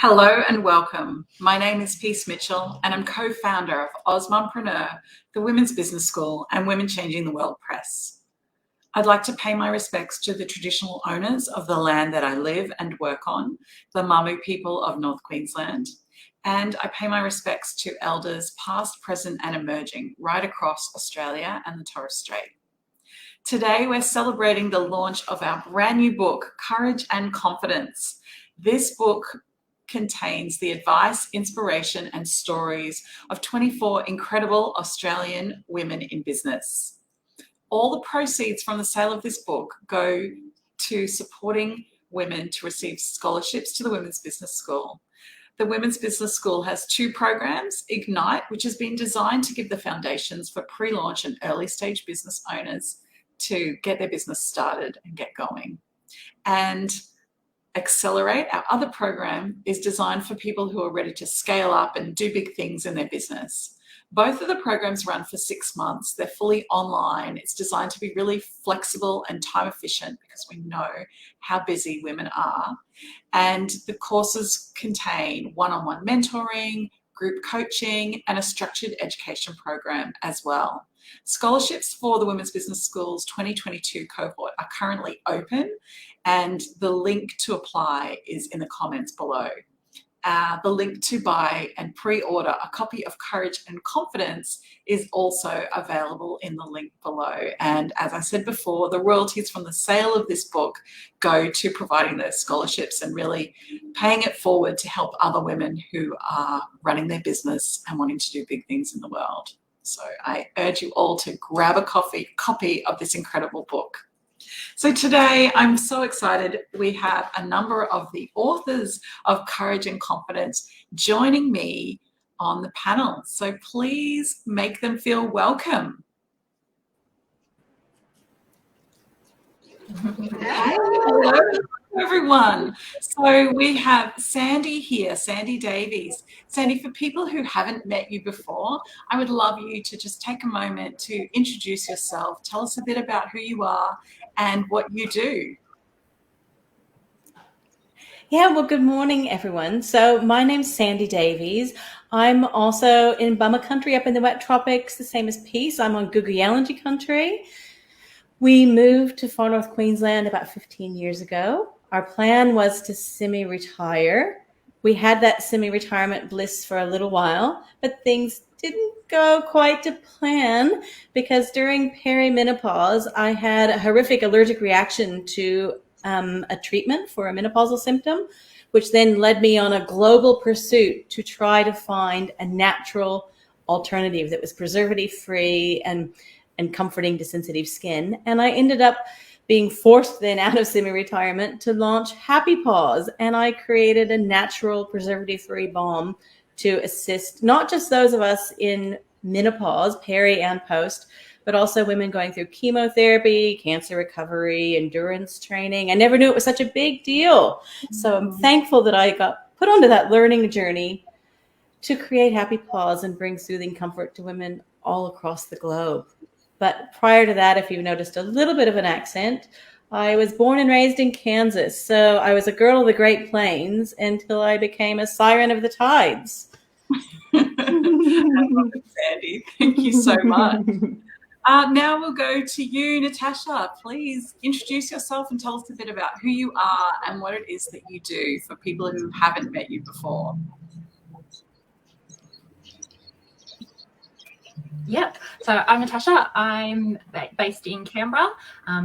Hello and welcome. My name is Peace Mitchell and I'm co-founder of Osmompreneur, the Women's Business School and Women Changing the World Press. I'd like to pay my respects to the traditional owners of the land that I live and work on, the Mamu people of North Queensland, and I pay my respects to elders past, present and emerging right across Australia and the Torres Strait. Today we're celebrating the launch of our brand new book, Courage and Confidence. This book contains the advice, inspiration and stories of 24 incredible Australian women in business. All the proceeds from the sale of this book go to supporting women to receive scholarships to the Women's Business School. The Women's Business School has two programs, Ignite, which has been designed to give the foundations for pre-launch and early stage business owners to get their business started and get going. And Accelerate, our other program, is designed for people who are ready to scale up and do big things in their business. Both of the programs run for 6 months. They're fully online. It's designed to be really flexible and time efficient because we know how busy women are. And the courses contain one-on-one mentoring, group coaching, and a structured education program as well. Scholarships for the Women's Business School's 2022 cohort are currently open, and the link to apply is in the comments below. The link to buy and pre-order a copy of Courage and Confidence is also available in the link below. And as I said before, the royalties from the sale of this book go to providing those scholarships and really paying it forward to help other women who are running their business and wanting to do big things in the world. So I urge you all to grab a copy of this incredible book. So today I'm so excited. We have a number of the authors of Courage and Confidence joining me on the panel. So please make them feel welcome. Hello everyone. So we have Sandy here, Sandy Davies. Sandy, for people who haven't met you before, I would love you to just take a moment to introduce yourself. Tell us a bit about who you are and what you do. Yeah, well, good morning, everyone. So my name's Sandy Davies. I'm also in Bummer country up in the wet tropics, the same as Peace. I'm on Gugu country. We moved to far north Queensland about 15 years ago. Our plan was to semi-retire. We had that semi-retirement bliss for a little while, but things didn't go quite to plan because during perimenopause, I had a horrific allergic reaction to a treatment for a menopausal symptom, which then led me on a global pursuit to try to find a natural alternative that was preservative-free and comforting to sensitive skin. And I ended up being forced then out of semi-retirement to launch Happy Paws. And I created a natural preservative-free balm to assist not just those of us in menopause, peri and post, but also women going through chemotherapy, cancer recovery, endurance training. I never knew it was such a big deal. So I'm thankful that I got put onto that learning journey to create Happy Paws and bring soothing comfort to women all across the globe. But prior to that, if you've noticed a little bit of an accent, I was born and raised in Kansas. So I was a girl of the Great Plains until I became a siren of the tides. I love it, Sandy. Thank you so much. Now we'll go to you, Natasha. Please introduce yourself and tell us a bit about who you are and what it is that you do for people who haven't met you before. Yep. So I'm Natasha. I'm based in Canberra.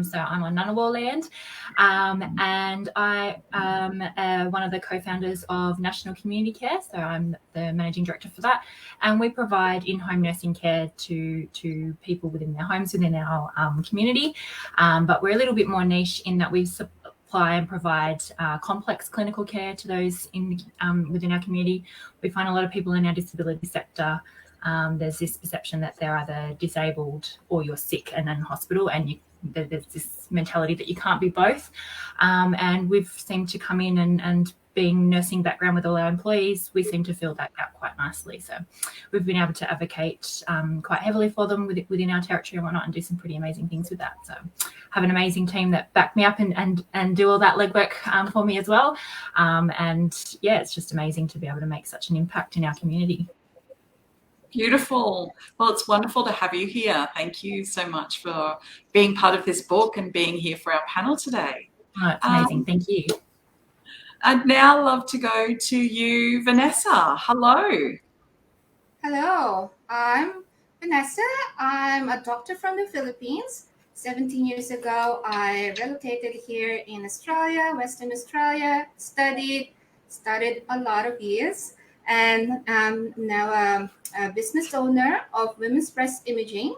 So I'm on Ngunnawal land. And I am one of the co-founders of National Community Care. So I'm the managing director for that. And we provide in-home nursing care to people within their homes, within our community. But we're a little bit more niche in that we supply and provide complex clinical care to those within our community. We find a lot of people in our disability sector. There's this perception that they're either disabled or you're sick and in hospital, and there's this mentality that you can't be both. And we've seemed to come in and being nursing background with all our employees, we seem to fill that gap quite nicely. So we've been able to advocate quite heavily for them within our territory and whatnot, and do some pretty amazing things with that. So have an amazing team that back me up and do all that legwork for me as well. And yeah, it's just amazing to be able to make such an impact in our community. Beautiful. Well, it's wonderful to have you here. Thank you so much for being part of this book and being here for our panel today. Oh, it's amazing. Thank you. I'd now love to go to you, Vanessa. Hello. Hello, I'm Vanessa. I'm a doctor from the Philippines. 17 years ago, I relocated here in Australia, Western Australia, studied a lot of years, and I'm now a business owner of Women's Breast Imaging.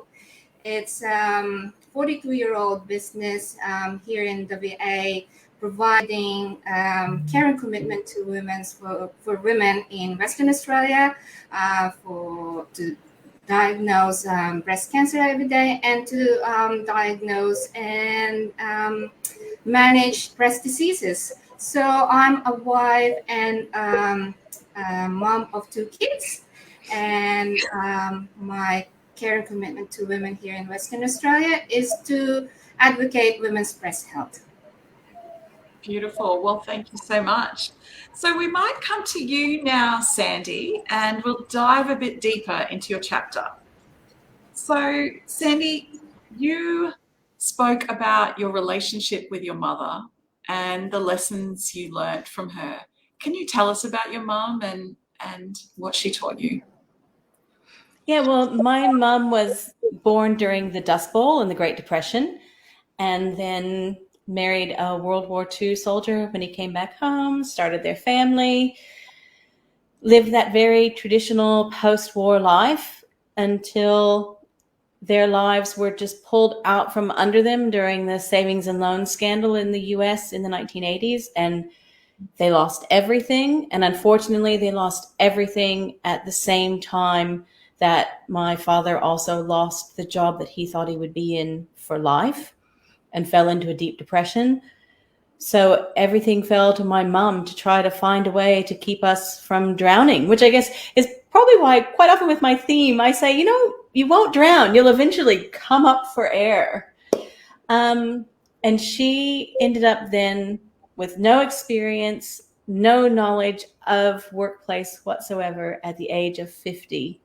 It's a 42-year-old business here in the VA, providing care and commitment to for women in Western Australia to diagnose breast cancer every day, and to diagnose and manage breast diseases. So I'm a wife and mom of 2 kids, and my care and commitment to women here in Western Australia is to advocate women's breast health. Beautiful. Well, thank you so much. So we might come to you now, Sandy, and we'll dive a bit deeper into your chapter. So, Sandy, you spoke about your relationship with your mother and the lessons you learnt from her. Can you tell us about your mum and what she taught you? Yeah, well, my mum was born during the Dust Bowl and the Great Depression, and then married a World War II soldier when he came back home, started their family, lived that very traditional post-war life until their lives were just pulled out from under them during the savings and loan scandal in the US in the 1980s, and they lost everything. And unfortunately, they lost everything at the same time that my father also lost the job that he thought he would be in for life and fell into a deep depression. So everything fell to my mom to try to find a way to keep us from drowning, which I guess is probably why quite often with my theme, I say, you won't drown. You'll eventually come up for air. And she ended up then with no experience, no knowledge of workplace whatsoever at the age of 50,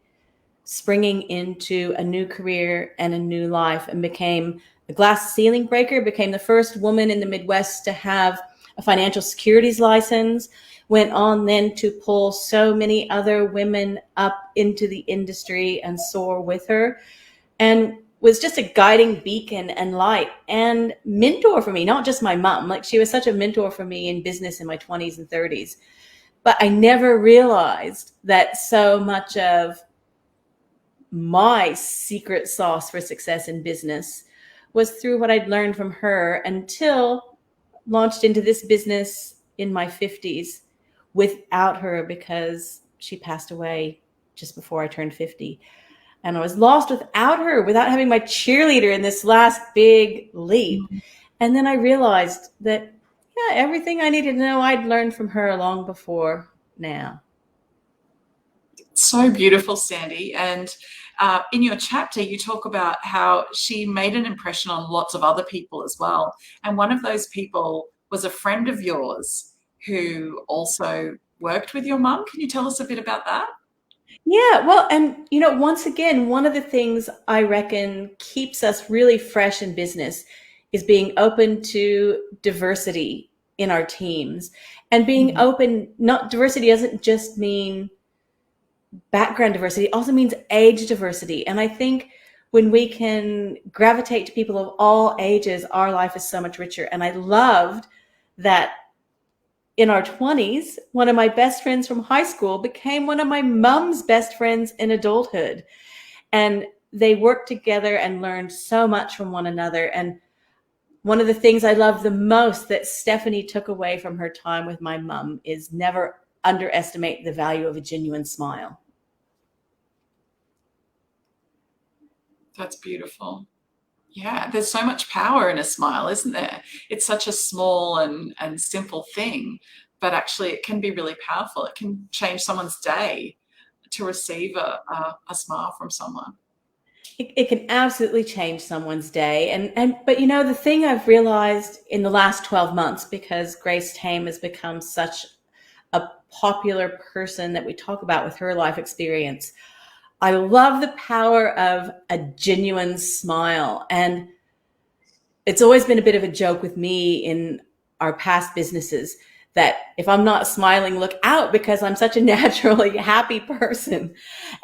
springing into a new career and a new life, and became a glass ceiling breaker, became the first woman in the Midwest to have a financial securities license, went on then to pull so many other women up into the industry and soar with her, and was just a guiding beacon and light and mentor for me, not just my mom. Like, she was such a mentor for me in business in my 20s and 30s. But I never realized that so much of my secret sauce for success in business was through what I'd learned from her, until launched into this business in my 50s without her, because she passed away just before I turned 50. And I was lost without her, without having my cheerleader in this last big leap. And then I realized that, yeah, everything I needed to know, I'd learned from her long before now. So beautiful, Sandy. And in your chapter, you talk about how she made an impression on lots of other people as well. And one of those people was a friend of yours who also worked with your mum. Can you tell us a bit about that? Yeah, well, and once again, one of the things I reckon keeps us really fresh in business is being open to diversity in our teams, and being open. Not diversity doesn't just mean background diversity, it also means age diversity. And I think when we can gravitate to people of all ages, our life is so much richer. And I loved that in our 20s, one of my best friends from high school became one of my mom's best friends in adulthood. And they worked together and learned so much from one another. And one of the things I love the most that Stephanie took away from her time with my mom is never underestimate the value of a genuine smile. That's beautiful. Yeah, there's so much power in a smile, isn't there? It's such a small and simple thing, but actually it can be really powerful. It can change someone's day to receive a smile from someone. It can absolutely change someone's day. But you know, the thing I've realized in the last 12 months, because Grace Tame has become such a popular person that we talk about with her life experience, I love the power of a genuine smile. And it's always been a bit of a joke with me in our past businesses that if I'm not smiling, look out, because I'm such a naturally happy person.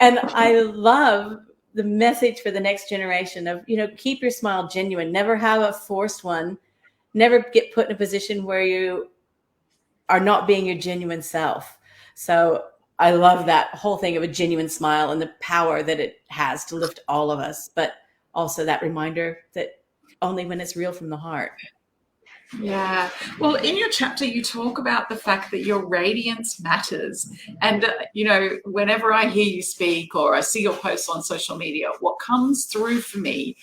And I love the message for the next generation of, you know, keep your smile genuine, never have a forced one, never get put in a position where you are not being your genuine self. So I love that whole thing of a genuine smile and the power that it has to lift all of us, but also that reminder that only when it's real from the heart. Yeah. Well, in your chapter, you talk about the fact that your radiance matters. And, you know, whenever I hear you speak or I see your posts on social media, what comes through for me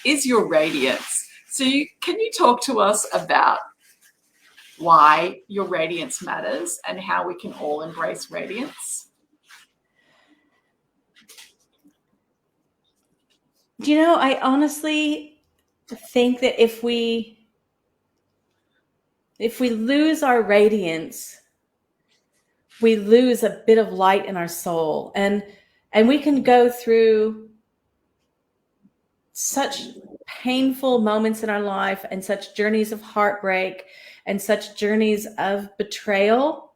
is your radiance. So can you talk to us about why your radiance matters and how we can all embrace radiance? You know, I honestly think that if we lose our radiance, we lose a bit of light in our soul. And we can go through such painful moments in our life and such journeys of heartbreak and such journeys of betrayal.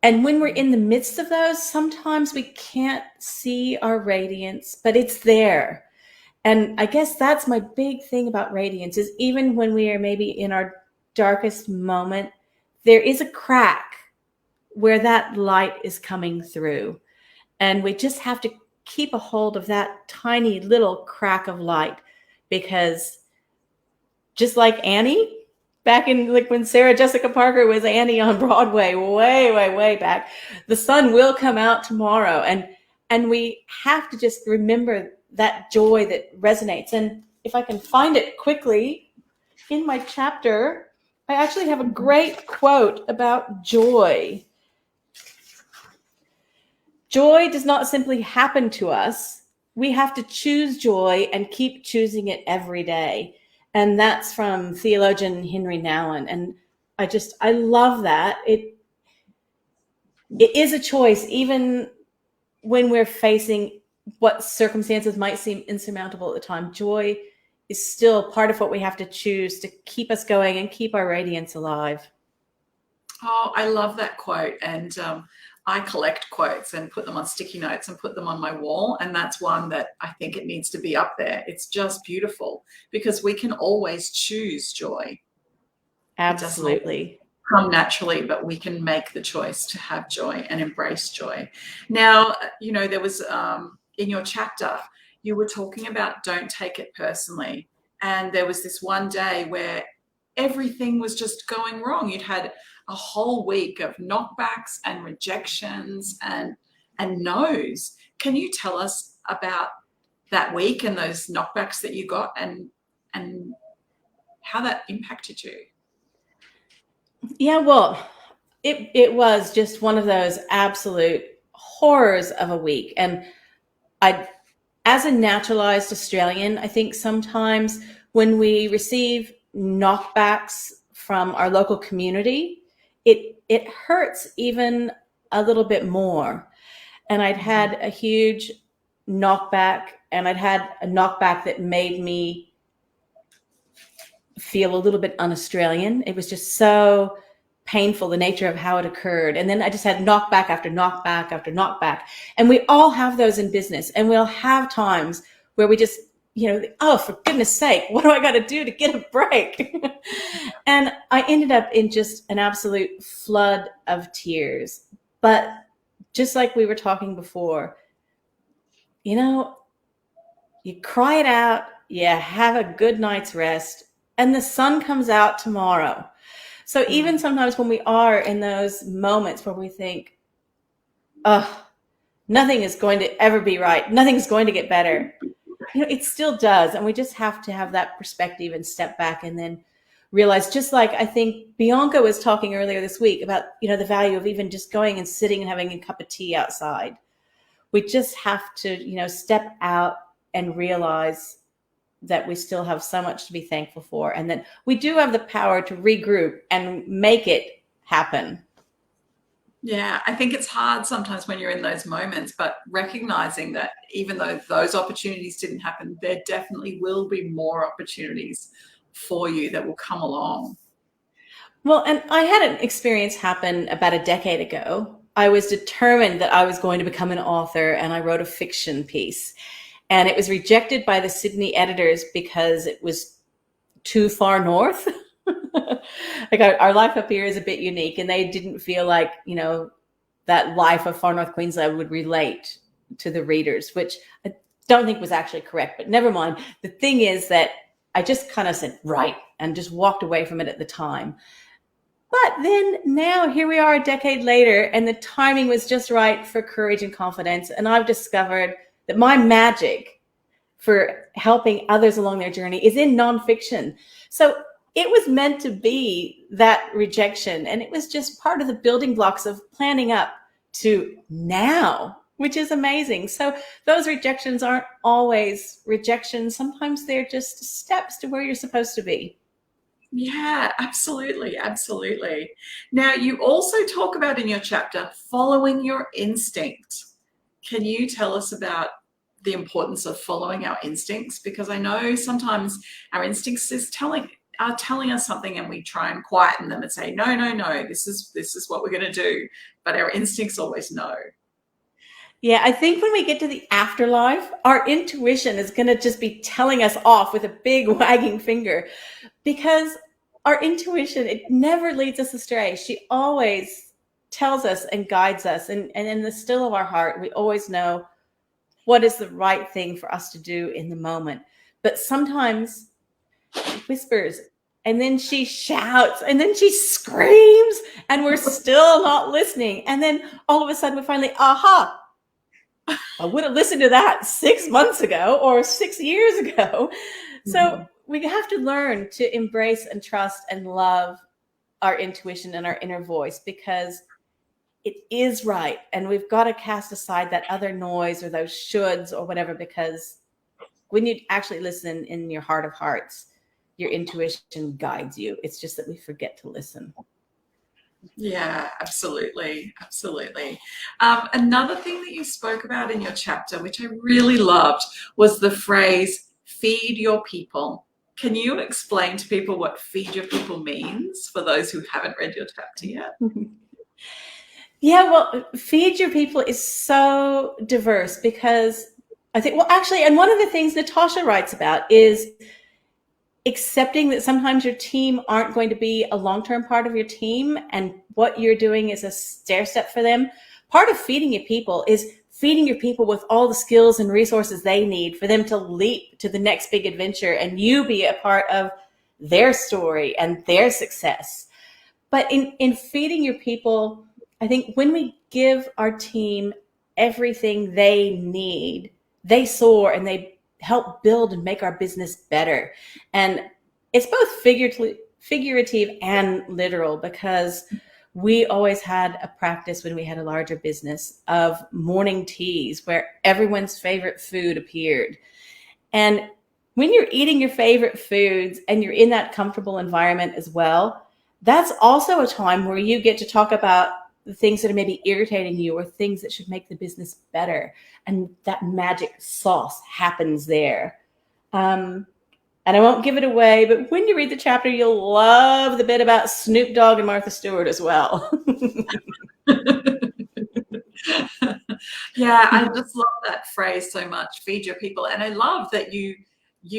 And when we're in the midst of those, sometimes we can't see our radiance, but it's there. And I guess that's my big thing about radiance is even when we are maybe in our darkest moment, there is a crack where that light is coming through. And we just have to keep a hold of that tiny little crack of light, because just like Annie, back in like when Sarah Jessica Parker was Annie on Broadway, way back, the sun will come out tomorrow. And we have to just remember that joy that resonates. And if I can find it quickly in my chapter, I actually have a great quote about joy. Joy does not simply happen to us. We have to choose joy and keep choosing it every day. And that's from theologian Henry Nouwen. And I love that. It is a choice, even when we're facing what circumstances might seem insurmountable at the time. Joy is still part of what we have to choose to keep us going and keep our radiance alive. Oh, I love that quote. And I collect quotes and put them on sticky notes and put them on my wall. And that's one that I think it needs to be up there. It's just beautiful because we can always choose joy. Absolutely. Come naturally, but we can make the choice to have joy and embrace joy. Now, you know, there was in your chapter, you were talking about don't take it personally. And there was this one day where everything was just going wrong. You'd had a whole week of knockbacks and rejections and no's. Can you tell us about that week and those knockbacks that you got and how that impacted you? Yeah, well, it was just one of those absolute horrors of a week. And as a naturalized Australian, I think sometimes when we receive knockbacks from our local community, it hurts even a little bit more. And I'd had a huge knockback, and I'd had a knockback that made me feel a little bit un-Australian. It was just so painful, the nature of how it occurred. And then I just had knockback after knockback after knockback. And we all have those in business. And we'll have times where we just, oh, for goodness sake, what do I got to do to get a break? And I ended up in just an absolute flood of tears. But just like we were talking before, you cry it out, you have a good night's rest, and the sun comes out tomorrow. So even sometimes when we are in those moments where we think, nothing is going to ever be right, nothing's going to get better, it still does. And we just have to have that perspective and step back and then realize, just like I think Bianca was talking earlier this week about, the value of even just going and sitting and having a cup of tea outside. We just have to, step out and realize that we still have so much to be thankful for, and that we do have the power to regroup and make it happen. Yeah, I think it's hard sometimes when you're in those moments, but recognizing that even though those opportunities didn't happen, there definitely will be more opportunities for you that will come along. Well, and I had an experience happen about a decade ago. I was determined that I was going to become an author, and I wrote a fiction piece. And it was rejected by the Sydney editors because it was too far north. Like our life up here is a bit unique, and they didn't feel like, that life of far north Queensland would relate to the readers, which I don't think was actually correct, but never mind. The thing is that I just kind of said, right, and just walked away from it at the time. But then now here we are a decade later, and the timing was just right for Courage and Confidence. And I've discovered that my magic for helping others along their journey is in nonfiction. So it was meant to be that rejection, and it was just part of the building blocks of planning up to now, which is amazing. So those rejections aren't always rejections. Sometimes they're just steps to where you're supposed to be. Yeah, absolutely. Absolutely. Now, you also talk about in your chapter following your instinct. Can you tell us about the importance of following our instincts? Because I know sometimes our instincts are telling us something, and we try and quieten them and say, no, this is what we're going to do. But our instincts always know. Yeah, I think when we get to the afterlife, our intuition is going to just be telling us off with a big wagging finger, because our intuition, it never leads us astray. She always tells us and guides us. And in the still of our heart, we always know what is the right thing for us to do in the moment. But sometimes she whispers, and then she shouts, and then she screams, and we're still not listening. And then all of a sudden we finally, aha, I would have listened to that 6 months ago or 6 years ago. So we have to learn to embrace and trust and love our intuition and our inner voice, because it is right. And we've got to cast aside that other noise or those shoulds or whatever, because when you actually listen in your heart of hearts, your intuition guides you. It's just that we forget to listen. Yeah, absolutely. Absolutely. Another thing that you spoke about in your chapter, which I really loved, was the phrase, feed your people. Can you explain to people what feed your people means for those who haven't read your chapter yet? Yeah, well, feed your people is so diverse, because I think, well, actually, and one of the things Natasha writes about is accepting that sometimes your team aren't going to be a long-term part of your team, and what you're doing is a stair step for them. Part of feeding your people is feeding your people with all the skills and resources they need for them to leap to the next big adventure, and you be a part of their story and their success. But in feeding your people, I think when we give our team everything they need, they soar and they help build and make our business better. And it's both figurative and literal, because we always had a practice when we had a larger business of morning teas where everyone's favorite food appeared. And when you're eating your favorite foods and you're in that comfortable environment as well, that's also a time where you get to talk about the things that are maybe irritating you or things that should make the business better. And that magic sauce happens there. And I won't give it away, but when you read the chapter, you'll love the bit about Snoop Dogg and Martha Stewart as well. Yeah, I just love that phrase so much, feed your people. And I love that you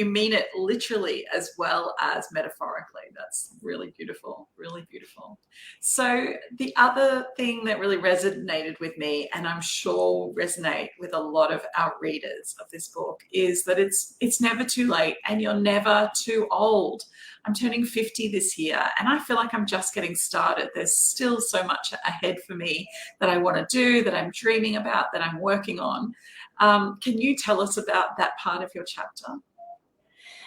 mean it literally as well as metaphorically. That's really beautiful, really beautiful. So the other thing that really resonated with me, and I'm sure will resonate with a lot of our readers of this book, is that it's never too late and you're never too old. I'm turning 50 this year, and I feel like I'm just getting started. There's still so much ahead for me that I want to do, that I'm dreaming about, that I'm working on. Can you tell us about that part of your chapter?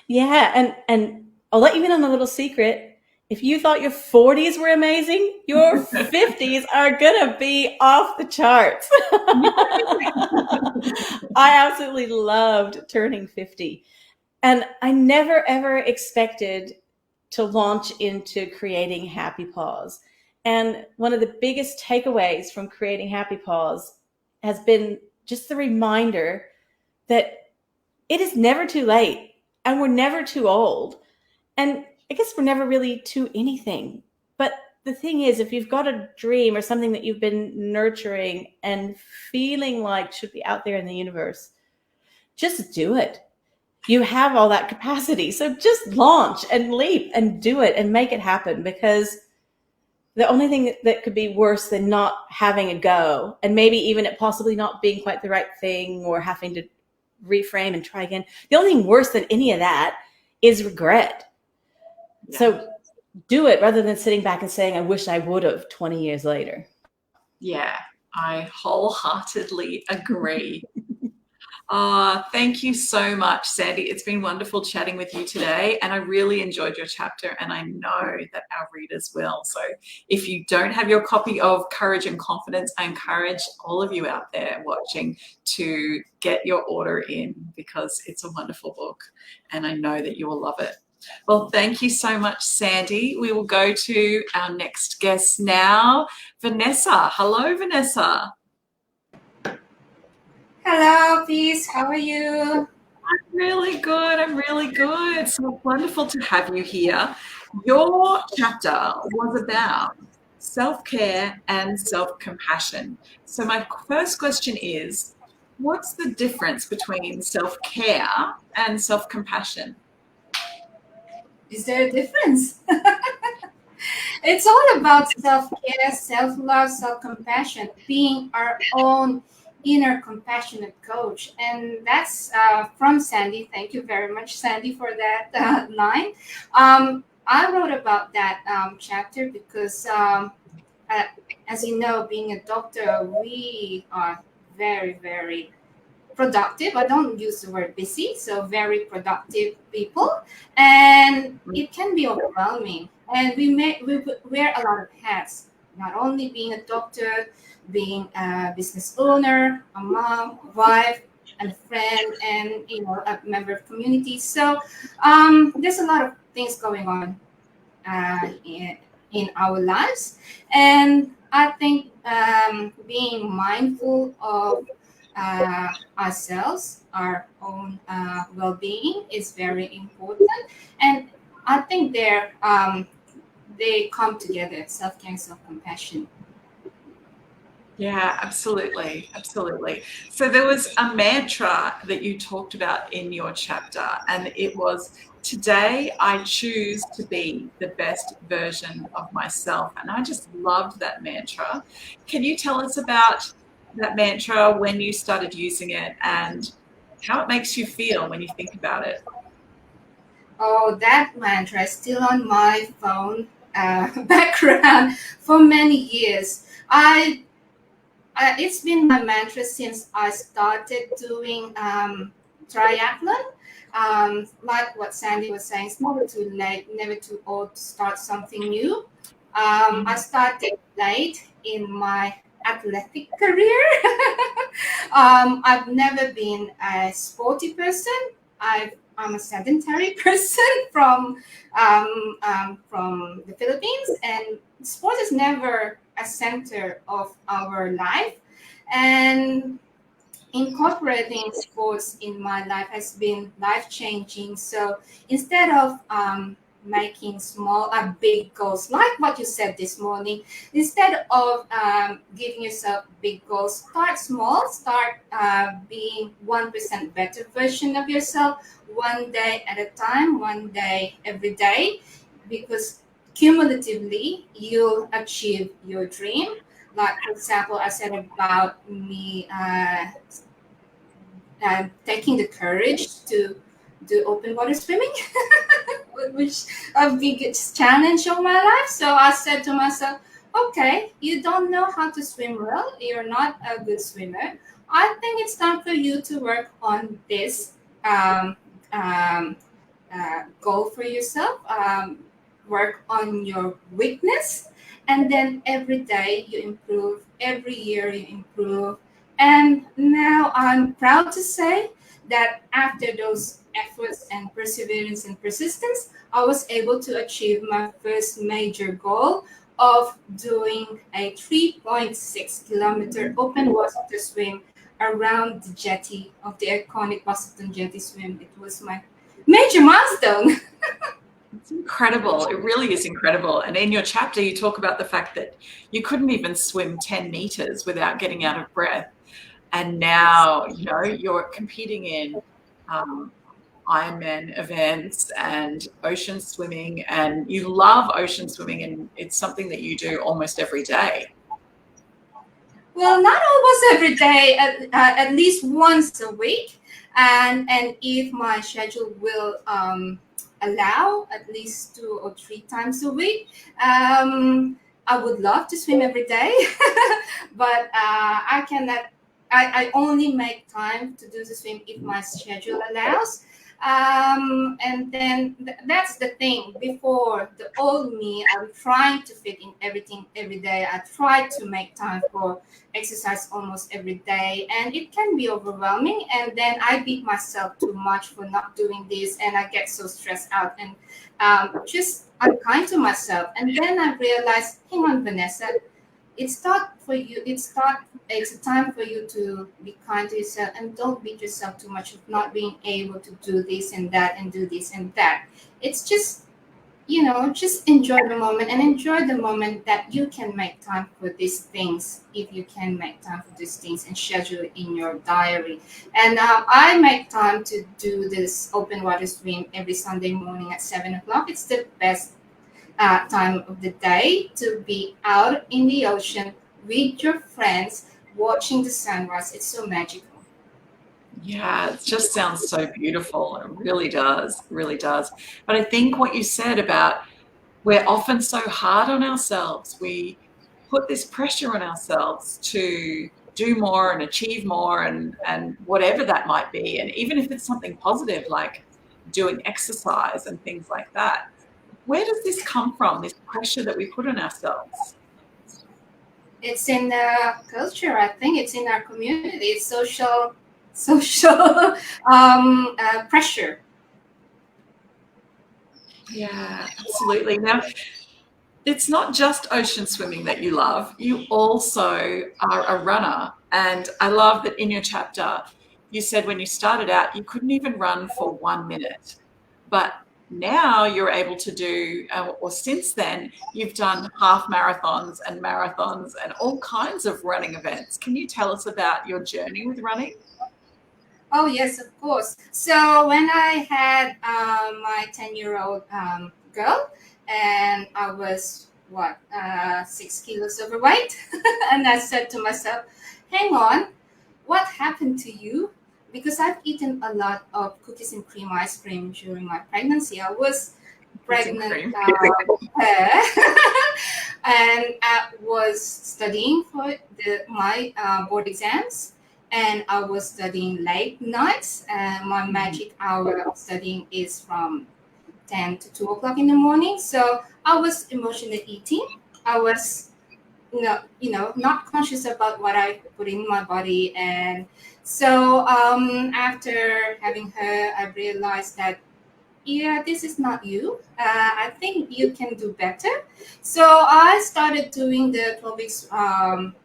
Yeah, and I'll let you in on a little secret. if you thought your 40s were amazing, your 50s are going to be off the charts. I absolutely loved turning 50. And I never, ever expected to launch into creating Happy Paws. And one of the biggest takeaways from creating Happy Paws has been just the reminder that it is never too late and we're never too old. And I guess we're never really too anything. But the thing is, if you've got a dream or something that you've been nurturing and feeling like should be out there in the universe, just do it. You have all that capacity. So just launch and leap and do it and make it happen, because the only thing that could be worse than not having a go, and maybe even it possibly not being quite the right thing or having to reframe and try again, the only thing worse than any of that is regret. Yeah. So do it rather than sitting back and saying, I wish I would have 20 years later. Yeah, I wholeheartedly agree. Thank you so much, Sandy. It's been wonderful chatting with you today, and I really enjoyed your chapter, and I know that our readers will. So if you don't have your copy of Courage and Confidence, I encourage all of you out there watching to get your order in, because it's a wonderful book, and I know that you will love it. Well, thank you so much, Sandy. We will go to our next guest now, Vanessa. Hello, Vanessa. Hello, Peace. How are you? I'm really good. I'm really good. So wonderful to have you here. Your chapter was about self-care and self-compassion. So my first question is, what's the difference between self-care and self-compassion? Is there a difference? It's all about self-care, self-love, self-compassion, being our own inner compassionate coach. And that's from Sandy. Thank you very much, Sandy, for that line. I wrote about that chapter because, as you know, being a doctor, we are very, very productive. I don't use the word busy, so very productive people. And it can be overwhelming. And we wear a lot of hats, not only being a doctor, being a business owner, a mom, a wife, and a friend, and a member of community. So there's a lot of things going on in our lives, and I think being mindful of ourselves, our own well-being, is very important. And I think they come together: self-care and self-compassion. Yeah, absolutely. Absolutely. So there was a mantra that you talked about in your chapter, and it was, today I choose to be the best version of myself. And I just loved that mantra. Can you tell us about that mantra, when you started using it, and how it makes you feel when you think about it? Oh, that mantra is still on my phone background for many years. It's been my mantra since I started doing triathlon. Like what Sandy was saying, it's never too late, never too old to start something new. I started late in my athletic career. I've never been a sporty person. I'm a sedentary person from the Philippines, and sport is never a center of our life. And incorporating sports in my life has been life-changing. So instead of making big goals, like what you said this morning, instead of giving yourself big goals, start small. Start being 1% better version of yourself, one day at a time, one day every day, because cumulatively you'll achieve your dream. Like, for example, I said about me taking the courage to do open water swimming, which a biggest challenge of my life. So I said to myself, okay, you don't know how to swim well, you're not a good swimmer. I think it's time for you to work on this goal for yourself. work on your weakness, and then every day you improve, every year you improve. And now I'm proud to say that after those efforts and perseverance and persistence, I was able to achieve my first major goal of doing a 3.6 kilometer open water swim around the jetty of the iconic Boston Jetty Swim. It was my major milestone. It's incredible. It really is incredible. And in your chapter, you talk about the fact that you couldn't even swim 10 meters without getting out of breath. And now, you know, you're competing in Ironman events and ocean swimming, and you love ocean swimming, and it's something that you do almost every day. Well, not almost every day, at least once a week. And if my schedule will allow, at least 2 or 3 times a week. I would love to swim every day, but I cannot. I only make time to do the swim if my schedule allows. And then that's the thing. Before, the old me, I'm trying to fit in everything every day. I try to make time for exercise almost every day, and it can be overwhelming. And then I beat myself too much for not doing this, and I get so stressed out and just unkind to myself. And then I realized, hang on, Vanessa, it's not for you. It's a time for you to be kind to yourself, and don't beat yourself too much of not being able to do this and that and do this and that. It's just, just enjoy the moment, and enjoy the moment that you can make time for these things. If you can make time for these things and schedule it in your diary. And I make time to do this open water swim every Sunday morning at 7 o'clock. It's the best time of the day to be out in the ocean with your friends watching the sunrise. It's so magical. Yeah, it just sounds so beautiful. It really does, really does. But I think what you said about we're often so hard on ourselves. We put this pressure on ourselves to do more and achieve more and whatever that might be. And even if it's something positive like doing exercise and things like that, where does this come from, this pressure that we put on ourselves? It's in the culture. I think it's in our community. It's social pressure. Yeah, absolutely. Now, it's not just ocean swimming that you love. You also are a runner. And I love that in your chapter, you said when you started out, you couldn't even run for 1 minute. But now you're able to do, or since then, you've done half marathons and all kinds of running events. Can you tell us about your journey with running? Oh, yes, of course. So when I had my 10-year-old girl, and I was, 6 kilos overweight, and I said to myself, hang on, what happened to you? Because I've eaten a lot of cookies and cream ice cream during my pregnancy. I was pregnant and I was studying for my board exams, and I was studying late nights. My magic hour of studying is from 10 to 2 o'clock in the morning. So I was emotionally eating. I was not conscious about what I put in my body. And so after having her, I realized that, this is not you. I think you can do better. So I started doing the 12 weeks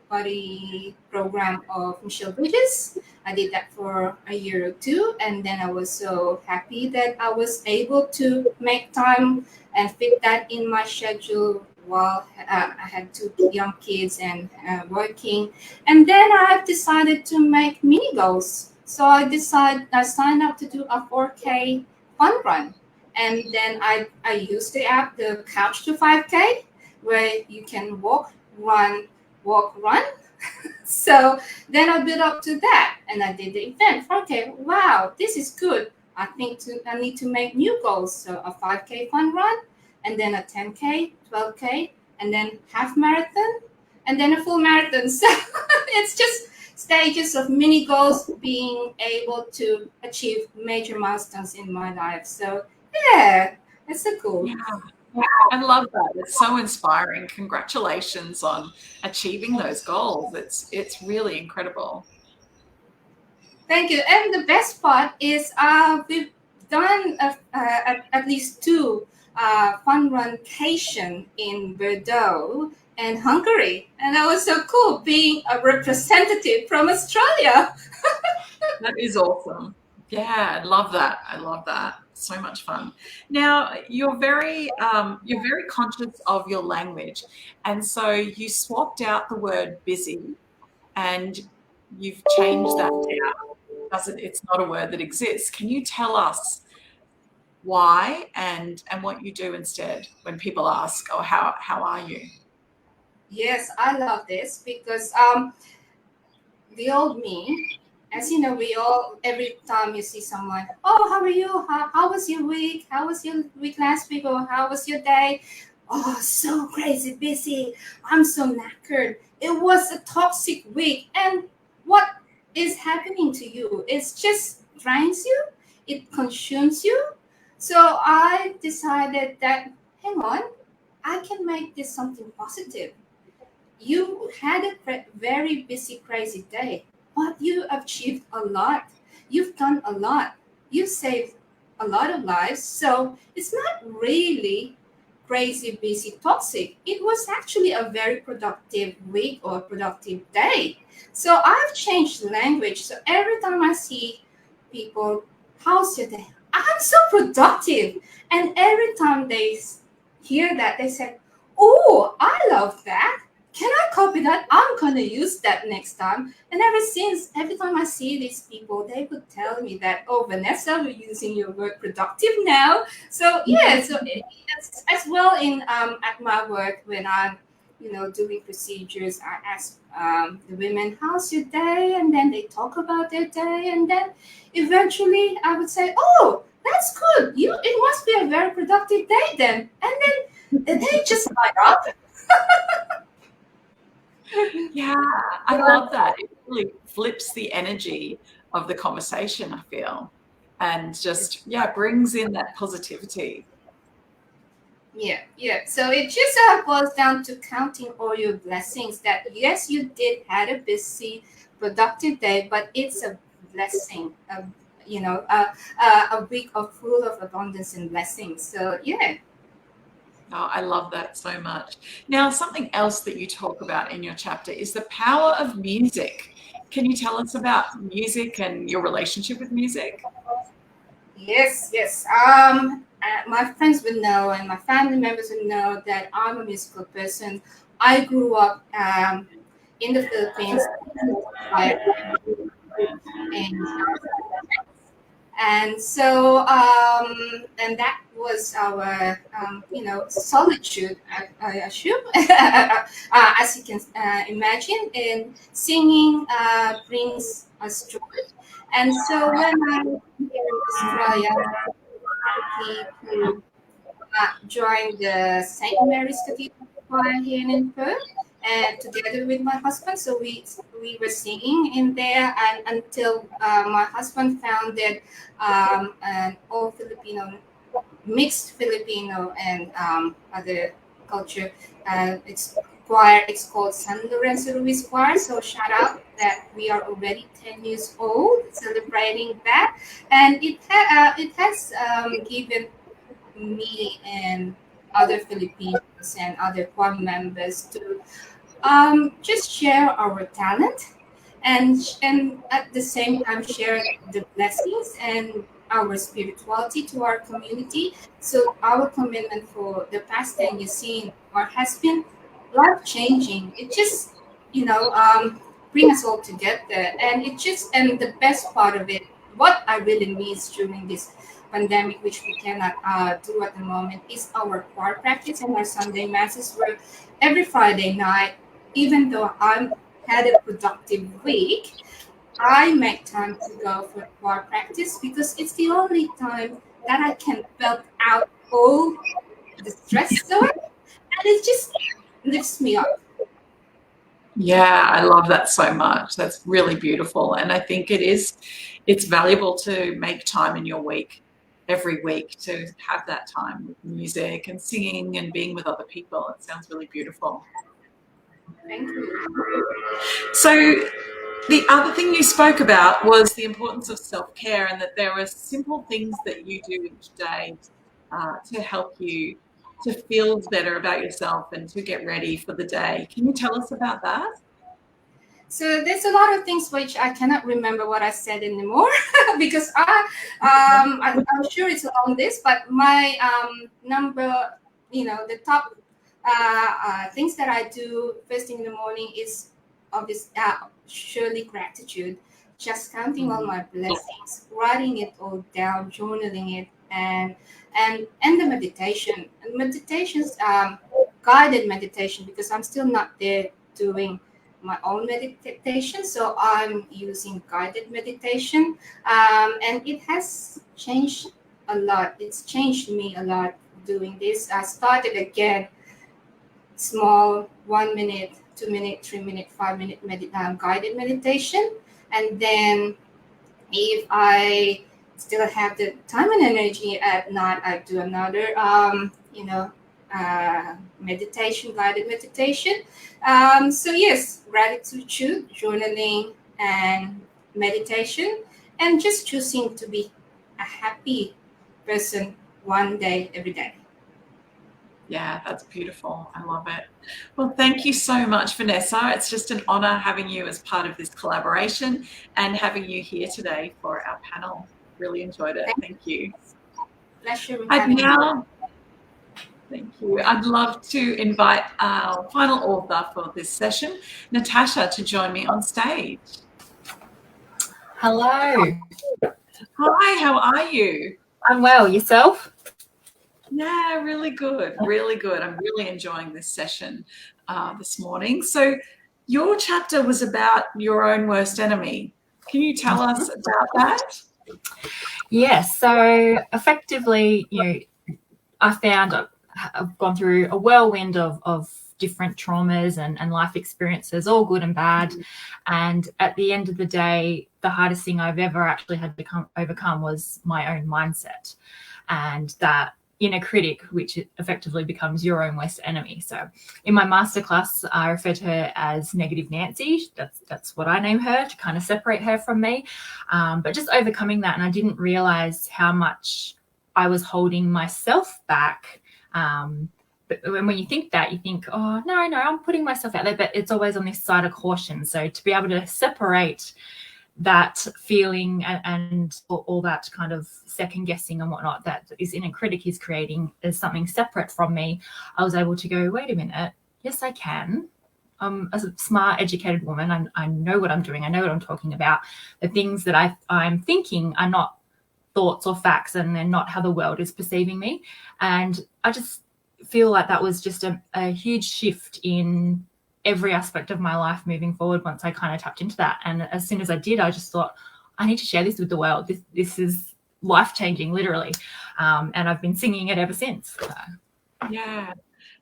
body program of Michelle Bridges. I did that for a year or two, and then I was so happy that I was able to make time and fit that in my schedule while I had 2 young kids and working. And then I decided to make mini goals. So I signed up to do a 4K fun run. And then I used the app, the Couch to 5K, where you can walk, run. So then I built up to that, and I did the event. Okay, wow, this is good. I think I need to make new goals. So a 5K fun run, and then a 10K, 12K, and then half marathon, and then a full marathon. So it's just stages of mini goals, being able to achieve major milestones in my life. So yeah, that's so cool. Yeah. I love that. It's so inspiring. Congratulations on achieving those goals. It's really incredible. Thank you. And the best part is we've done at least two fun runcation in Bordeaux and Hungary. And that was so cool being a representative from Australia. That is awesome. Yeah, I love that. I love that. So much fun. Now you're very conscious of your language, and so you swapped out the word busy, and you've changed that now. Doesn't It's not a word that exists. Can you tell us why and what you do instead when people ask, "Oh, how are you?" Yes, I love this because the old me, as you know, we all, every time you see someone, oh, how are you? How was your week? How was your week last week? Or how was your day? Oh, so crazy busy. I'm so knackered. It was a toxic week. And what is happening to you? It just drains you, it consumes you. So I decided that, hang on, I can make this something positive. You had a very busy, crazy day, but you achieved a lot. You've done a lot. You saved a lot of lives. So it's not really crazy, busy, toxic. It was actually a very productive week or productive day. So I've changed language. So every time I see people, how's your day? I'm so productive. And every time they hear that, they say, oh, I love that. Can I copy that? I'm gonna use that next time. And ever since, every time I see these people, they would tell me that, oh, Vanessa, we're using your word productive now. So yeah, so it's as well in at my work when I'm, doing procedures. I ask the women, "How's your day?" And then they talk about their day, and then eventually I would say, "Oh, that's good. It must be a very productive day then." And then they just light up. Yeah, I love that. It really flips the energy of the conversation, I feel, and just, yeah, brings in that positivity. Yeah, yeah. So it just boils down to counting all your blessings. That yes, you did had a busy, productive day, but it's a blessing. A week of full of abundance and blessings. So yeah. Oh, I love that so much. Now, something else that you talk about in your chapter is the power of music. Can you tell us about music and your relationship with music? Yes, yes. My friends would know, and my family members would know that I'm a musical person. I grew up in the Philippines, and and that was our solitude. I assume, as you can imagine, and singing brings us joy. And so when I was here in Australia, to joined the St. Mary's Cathedral Choir here in Perth, and together with my husband. So we were singing in there, and until my husband founded an all Filipino, mixed Filipino and other culture. It's choir. It's called San Lorenzo Ruiz Choir. So shout out that we are already 10 years old, celebrating that, and it has given me and other Filipinos and other choir members to just share our talent and at the same time share the blessings and our spirituality to our community. So our commitment for the past 10 years seeing or has been life changing. It just bring us all together, and the best part of it, what I really miss during this pandemic, which we cannot do at the moment, is our choir practice and our Sunday masses, where every Friday night, even though I'm had a productive week, I make time to go for choir practice because it's the only time that I can belt out all the stress of it, and it just lifts me up. Yeah, I love that so much. That's really beautiful. And I think it's valuable to make time in your week every week to have that time with music and singing and being with other people. It sounds really beautiful. Thank you. So the other thing you spoke about was the importance of self-care, and that there are simple things that you do each day to help you to feel better about yourself and to get ready for the day. Can you tell us about that? So there's a lot of things which I cannot remember what I said anymore because I'm sure it's a long list, but my number, the top things that I do first thing in the morning is surely gratitude, just counting all my blessings, writing it all down, journaling it, and the meditation. And meditations, guided meditation, because I'm still not there doing my own meditation, so I'm using guided meditation, and it has changed a lot. It's changed me a lot doing this. I started again small 1 minute, 2 minute, 3 minute, 5 minute guided meditation, and then if I still have the time and energy at night, I do another meditation, guided meditation. So yes, gratitude, journaling, and meditation, and just choosing to be a happy person one day, every day. Yeah, that's beautiful. I love it. Well, thank you so much, Vanessa. It's just an honor having you as part of this collaboration and having you here today for our panel. Really enjoyed it. Thank you. Pleasure. Thank you. I'd love to invite our final author for this session, Natasha, to join me on stage. Hello. Hi, how are you? I'm well. Yourself? Yeah, really good. Really good. I'm really enjoying this session this morning. So your chapter was about your own worst enemy. Can you tell us about that? Yes. So effectively, I found I've gone through a whirlwind of different traumas and life experiences, all good and bad. And at the end of the day, the hardest thing I've ever actually had to overcome was my own mindset, and that inner critic, which effectively becomes your own worst enemy. So in my masterclass, I refer to her as Negative Nancy. That's what I name her, to kind of separate her from me. But just overcoming that, and I didn't realize how much I was holding myself back. But when you think that, you think, oh, no, I'm putting myself out there, but it's always on this side of caution. So to be able to separate that feeling and all that kind of second guessing and whatnot that is inner critic is creating as something separate from me, I was able to go, wait a minute, yes, I can. As a smart, educated woman, I know what I'm doing. I know what I'm talking about. The things that I'm thinking are not thoughts or facts, and they're not how the world is perceiving me. And I just feel like that was just a huge shift in every aspect of my life moving forward once I kind of tapped into that. And as soon as I did, I just thought, I need to share this with the world. This is life-changing, literally. And I've been singing it ever since. So. Yeah,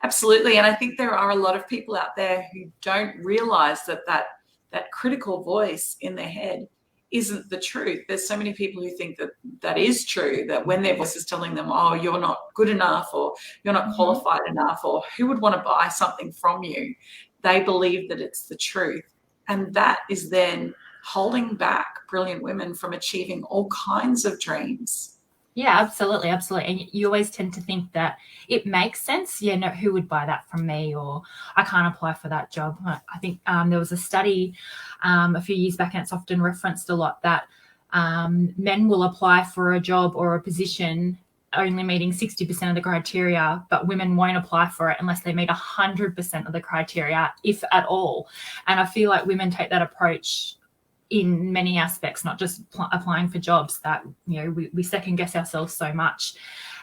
absolutely. And I think there are a lot of people out there who don't realize that critical voice in their head isn't the truth. There's so many people who think that is true, that when their voice is telling them, oh, you're not good enough, or you're not qualified enough, or who would want to buy something from you, they believe that it's the truth. And that is then holding back brilliant women from achieving all kinds of dreams. Yeah, absolutely. And you always tend to think that it makes sense. Yeah, no, who would buy that from me? Or I can't apply for that job. I think there was a study a few years back, and it's often referenced a lot, that men will apply for a job or a position only meeting 60% of the criteria, but women won't apply for it unless they meet 100% of the criteria, if at all. And I feel like women take that approach in many aspects, not just applying for jobs, that we second guess ourselves so much,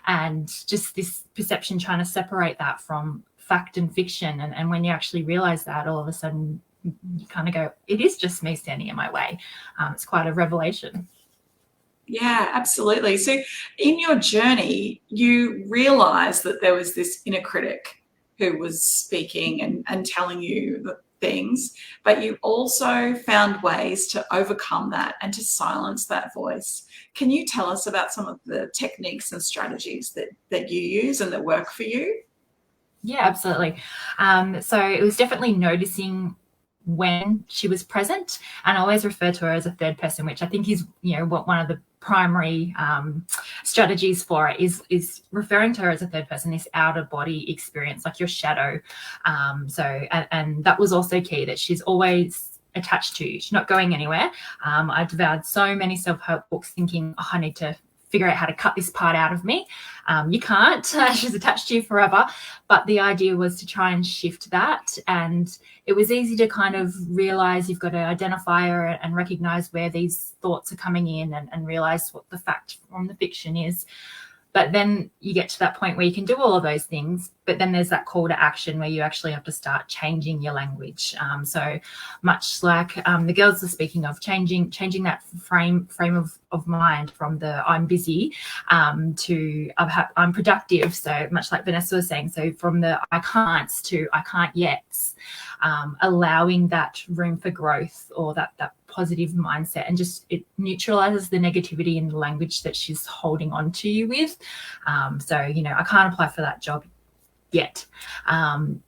and just this perception trying to separate that from fact and fiction. And when you actually realize that, all of a sudden you kind of go, it is just me standing in my way. It's quite a revelation. Yeah, absolutely. So in your journey, you realized that there was this inner critic who was speaking and telling you things, but you also found ways to overcome that and to silence that voice. Can you tell us about some of the techniques and strategies that you use and that work for you? Yeah, absolutely. So it was definitely noticing when she was present, and I always refer to her as a third person, which I think is, what one of the primary strategies for it is referring to her as a third person, this outer body experience, like your shadow. And that was also key, that she's always attached to you. She's not going anywhere. I devoured so many self-help books thinking, I need to figure out how to cut this part out of me. You can't. She's attached to you forever. But the idea was to try and shift that. And it was easy to kind of realize you've got to identify her and recognize where these thoughts are coming in and realize what the fact from the fiction is. But then you get to that point where you can do all of those things, but then there's that call to action where you actually have to start changing your language. So much like the girls are speaking of, changing that frame of mind from the I'm busy to I'm productive. So much like Vanessa was saying, so from the I can'ts to I can't yet's, allowing that room for growth, or that positive mindset, and just it neutralizes the negativity in the language that she's holding on to you with. So I can't apply for that job yet,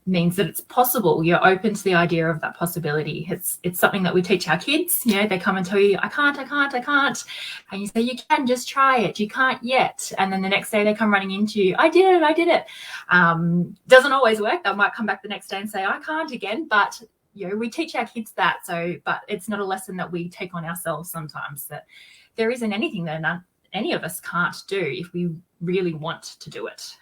means that it's possible. You're open to the idea of that possibility. It's something that we teach our kids. They come and tell you, I can't, and you say, you can, just try it. You can't yet. And then the next day they come running into you, I did it. Doesn't always work. They might come back the next day and say, I can't again. But we teach our kids that. But it's not a lesson that we take on ourselves sometimes, that there isn't anything that any of us can't do if we really want to do it.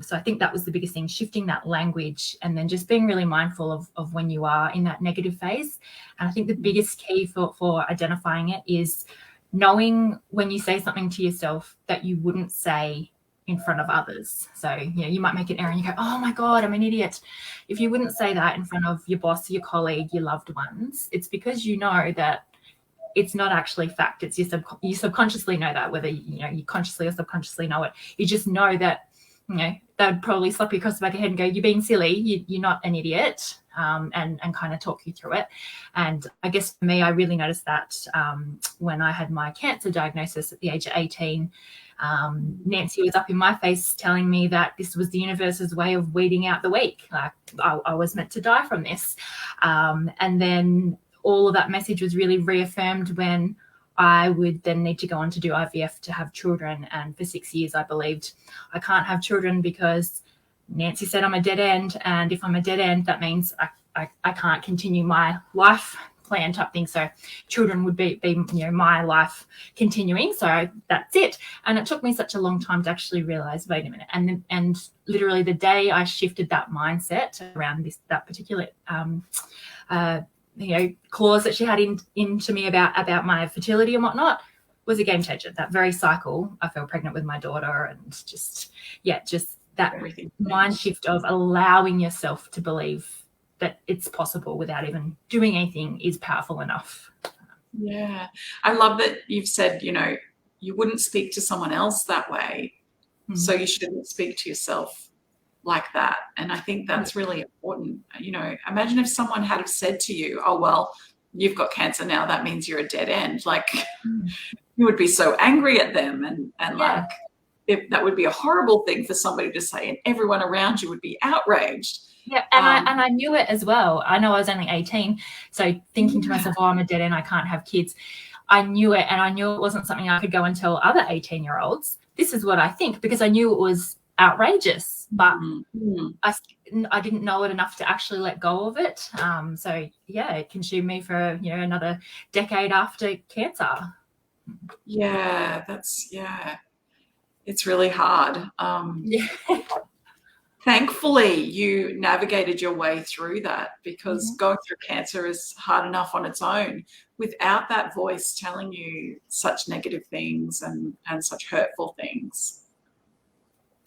So I think that was the biggest thing, shifting that language, and then just being really mindful of when you are in that negative phase. And I think the biggest key for identifying it is knowing when you say something to yourself that you wouldn't say in front of others. So, you might make an error and you go, oh my God, I'm an idiot. If you wouldn't say that in front of your boss, your colleague, your loved ones, it's because you know that it's not actually fact. It's you subconsciously know that, whether you consciously or subconsciously know it. You just know that they'd probably slap you across the back of the head and go, you're being silly, you're not an idiot, and kind of talk you through it. And I guess for me, I really noticed that when I had my cancer diagnosis at the age of 18. Nancy was up in my face telling me that this was the universe's way of weeding out the weak. Like I was meant to die from this. And then all of that message was really reaffirmed when I would then need to go on to do IVF to have children. And for 6 years, I believed I can't have children because Nancy said I'm a dead end. And if I'm a dead end, that means I can't continue my life plan type thing. So children would be my life continuing. So that's it. And it took me such a long time to actually realize, wait a minute. And literally the day I shifted that mindset around that particular clause that she had into me about my fertility and whatnot was a game changer. That very cycle, I fell pregnant with my daughter, and just that mind shift of allowing yourself to believe that it's possible without even doing anything is powerful enough. Yeah. I love that you've said, you wouldn't speak to someone else that way. Mm-hmm. So you shouldn't speak to yourself like that. And I think that's really important. Imagine if someone had said to you, oh, well, you've got cancer now, that means you're a dead end. Like you would be so angry at them and like if that would be a horrible thing for somebody to say, and everyone around you would be outraged. Yeah, and I knew it as well. I know I was only 18, so thinking to myself, oh, I'm a dead end, I can't have kids. I knew it, and I knew it wasn't something I could go and tell other 18-year-olds. This is what I think, because I knew it was outrageous, but I didn't know it enough to actually let go of it. So it consumed me for another decade after cancer. Yeah, it's really hard. Thankfully, you navigated your way through that, because going through cancer is hard enough on its own without that voice telling you such negative things and such hurtful things.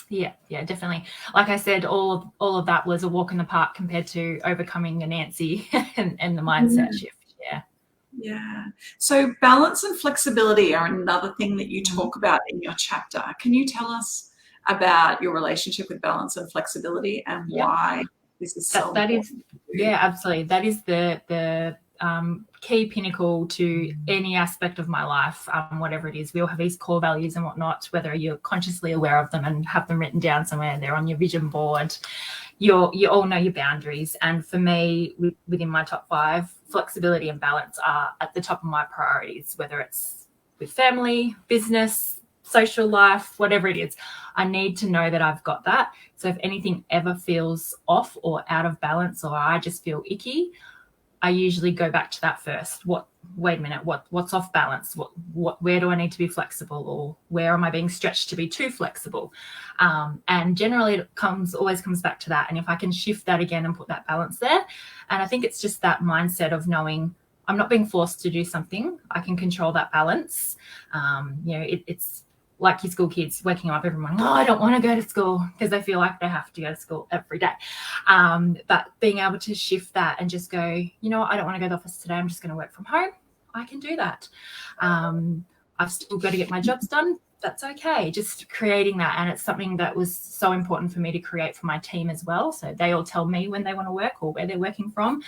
Yeah, definitely. Like I said, all of that was a walk in the park compared to overcoming a Nancy and the mindset shift. Yeah. So balance and flexibility are another thing that you talk about in your chapter. Can you tell us about your relationship with balance and flexibility and why This is so that is, important. yeah, absolutely. That is the key pinnacle to any aspect of my life, whatever it is. We all have these core values and whatnot, whether you're consciously aware of them and have them written down somewhere, they're on your vision board. You all know your boundaries. And for me, within my top 5, flexibility and balance are at the top of my priorities, whether it's with family, business, social life, whatever it is. I need to know that I've got that. So if anything ever feels off or out of balance, or I just feel icky, I usually go back to that first. Wait a minute, what's off balance? Where do I need to be flexible, or where am I being stretched to be too flexible? And generally it always comes back to that. And if I can shift that again and put that balance there, and I think it's just that mindset of knowing I'm not being forced to do something. I can control that balance. It's like your school kids waking up every morning, I don't want to go to school, because they feel like they have to go to school every day. But being able to shift that and just go, I don't want to go to the office today. I'm just going to work from home. I can do that. I've still got to get my jobs done. That's okay. Just creating that. And it's something that was so important for me to create for my team as well. So they all tell me when they want to work or where they're working from.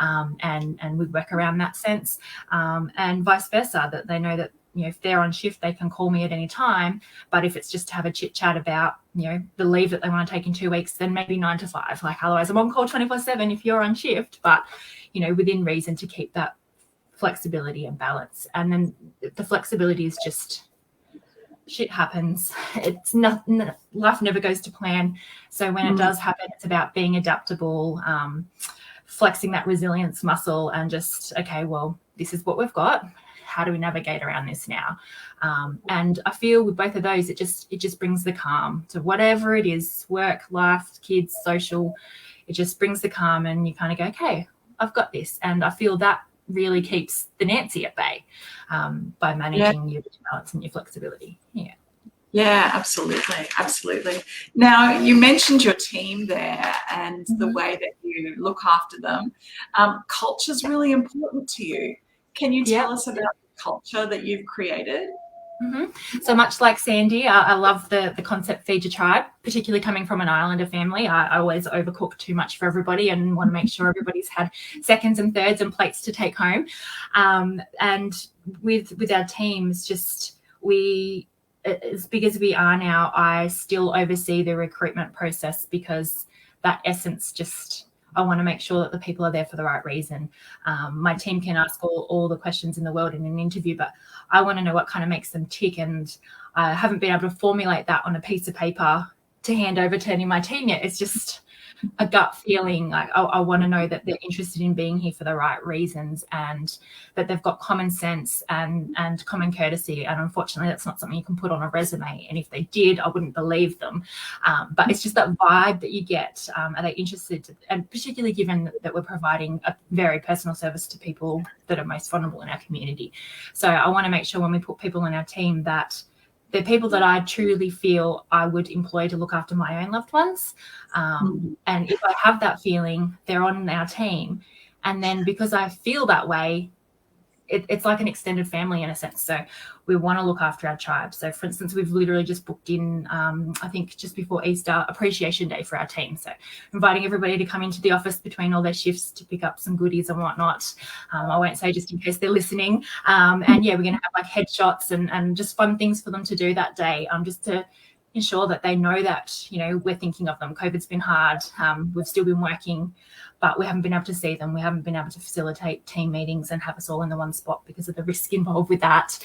And we work around that sense. And vice versa, that they know that, if they're on shift, they can call me at any time. But if it's just to have a chit chat about, the leave that they want to take in 2 weeks, then maybe 9 to 5. Like, otherwise I'm on call 24/7 if you're on shift. But, within reason, to keep that flexibility and balance. And then the flexibility is just, shit happens. It's not, life never goes to plan. So when it does happen, it's about being adaptable, flexing that resilience muscle, and just, okay, well, this is what we've got. How do we navigate around this now? And I feel with both of those, it just brings the calm to whatever it is, work, life, kids, social. It just brings the calm, and you kind of go, okay, I've got this. And I feel that really keeps the Nancy at bay, by managing your balance and your flexibility. Yeah, absolutely. Now, you mentioned your team there and the way that you look after them. Culture is really important to you. Can you tell us about the culture that you've created? So much like Sandy, I love the concept Feed Your Tribe, particularly coming from an Islander family. I always overcook too much for everybody and want to make sure everybody's had seconds and thirds and plates to take home. And with our teams, just as big as we are now, I still oversee the recruitment process, because that essence just, I want to make sure that the people are there for the right reason. My team can ask all the questions in the world in an interview, but I want to know what kind of makes them tick. And I haven't been able to formulate that on a piece of paper to hand over to any of my team yet. It's just a gut feeling. Like, I want to know that they're interested in being here for the right reasons, and that they've got common sense and common courtesy. And unfortunately, that's not something you can put on a resume. And if they did, I wouldn't believe them. But it's just that vibe that you get. Are they interested? And particularly given that we're providing a very personal service to people that are most vulnerable in our community. So I want to make sure when we put people in our team that they're people that I truly feel I would employ to look after my own loved ones. And if I have that feeling, they're on our team. And then because I feel that way, it's like an extended family in a sense. So we want to look after our tribe. So for instance, we've literally just booked in, I think just before Easter, Appreciation Day for our team. So inviting everybody to come into the office between all their shifts to pick up some goodies and whatnot. I won't say just in case they're listening. And we're going to have like headshots and just fun things for them to do that day, just to ensure that they know that, we're thinking of them. COVID's been hard. We've still been working, but we haven't been able to see them. We haven't been able to facilitate team meetings and have us all in the one spot because of the risk involved with that.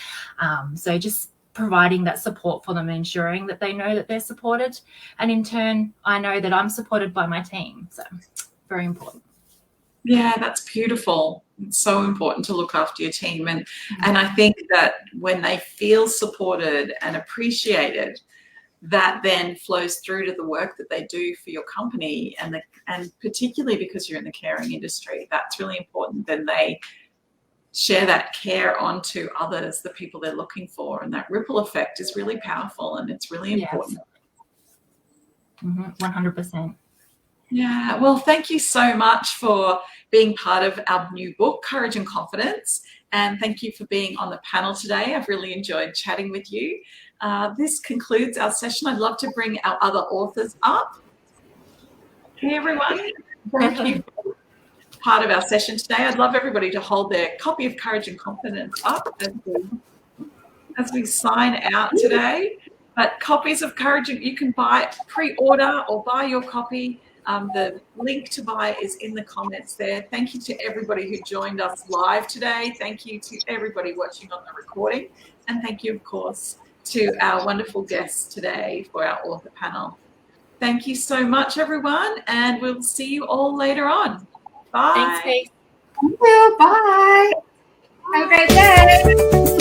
So just providing that support for them and ensuring that they know that they're supported. And in turn, I know that I'm supported by my team. So very important. Yeah, that's beautiful. It's so important to look after your team. And I think that when they feel supported and appreciated, that then flows through to the work that they do for your company, and particularly because you're in the caring industry, that's really important. Then they share that care onto others, the people they're looking for, and that ripple effect is really powerful, and it's really important. 100%. Yeah, well, thank you so much for being part of our new book, Courage and Confidence, and thank you for being on the panel today. I've really enjoyed chatting with you. This concludes our session. I'd love to bring our other authors up. Hey, everyone. Thank you. Part of our session today. I'd love everybody to hold their copy of Courage and Confidence up as we sign out today. But copies of Courage, you can buy, pre-order or buy your copy. The link to buy is in the comments there. Thank you to everybody who joined us live today. Thank you to everybody watching on the recording. And thank you, of course, to our wonderful guests today for our author panel. Thank you so much, everyone, and we'll see you all later on. Bye. Thanks, Kate. Thank you. Bye. Have a great day.